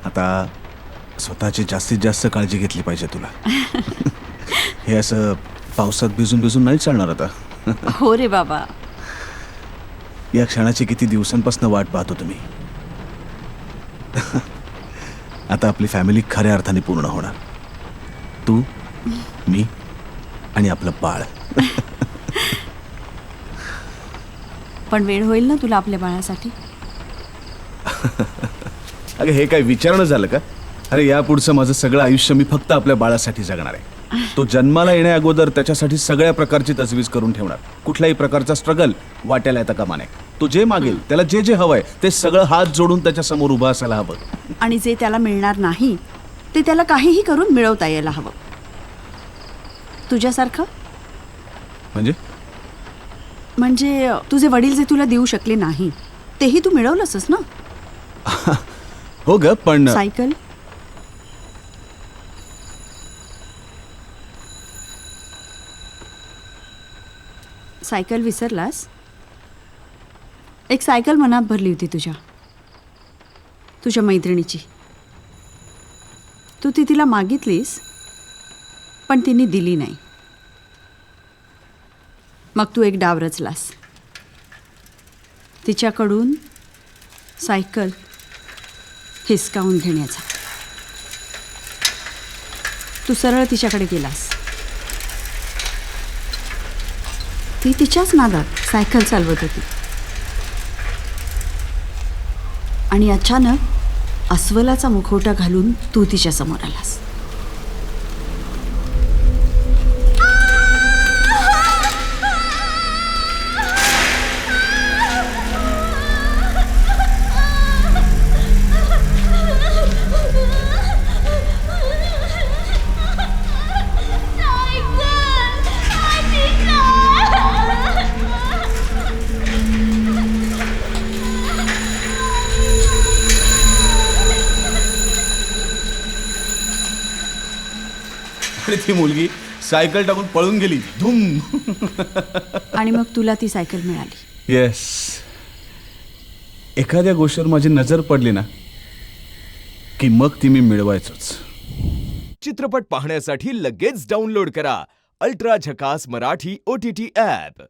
आता स्वतःची जास्तीत जास्त काळजी घेतली पाहिजे तुला. हे असं पावसात भिजून भिजून नाही चालणार आता. हो रे बाबा. या क्षणाची किती दिवसांपासून वाट पाहतो तुम्ही. आता आपली फॅमिली खऱ्या अर्थाने पूर्ण होणार. तू, मी आणि आपलं बाळ. पण वेळ होईल ना तुला आपल्या बाळासाठी? अगं हे काय विचारणं झालं का? अरे यापुढचं माझं सगळं आयुष्य मी फक्त आपल्या बाळासाठी जगणार आहे. तो जन्माला येण्या अगोदर त्याच्यासाठी सगळ्या प्रकारची तजवीज करून ठेवणार. कुठल्याही प्रकारचा स्ट्रगल वाट्याला येता कामा नये. तो जे मागेल त्याला जे जे हवंय ते सगळं हात जोडून त्याच्या समोर उभं असायला हवं. आणि जे त्याला मिळणार नाही ते त्याला काहीही करून मिळवता यायला हवं. तुझ्यासारखं. म्हणजे तुझे वडील जे तुला देऊ शकले नाही तेही तू मिळवलंसच ना. हो ग, पण सायकल. सायकल विसरलास? एक सायकल मनात भरली होती तुझ्या मैत्रिणीची. तू ती तिला मागितलीस पण तिने दिली नाही. मग तू एक डाव रचलास. तिच्याकडून सायकल हिसकावून घेण्याचा. तू सरळ तिच्याकडे गेलास. ती तिच्याच नादात सायकल चालवत होती आणि अचानक अस्वलाचा मुखवटा घालून तू तिच्या समोर आलास. आणि ती मुलगी सायकल टाकून पळून गेली. धूम. आणि मग तुला ती सायकल मिळाली. येस. एखाद्या गोष्टीवर माझी नजर पडली ना की मग ती मी मिळवायचोच. चित्रपट पाहण्यासाठी लगेच डाउनलोड करा अल्ट्रा झकास मराठी OTT ॲप.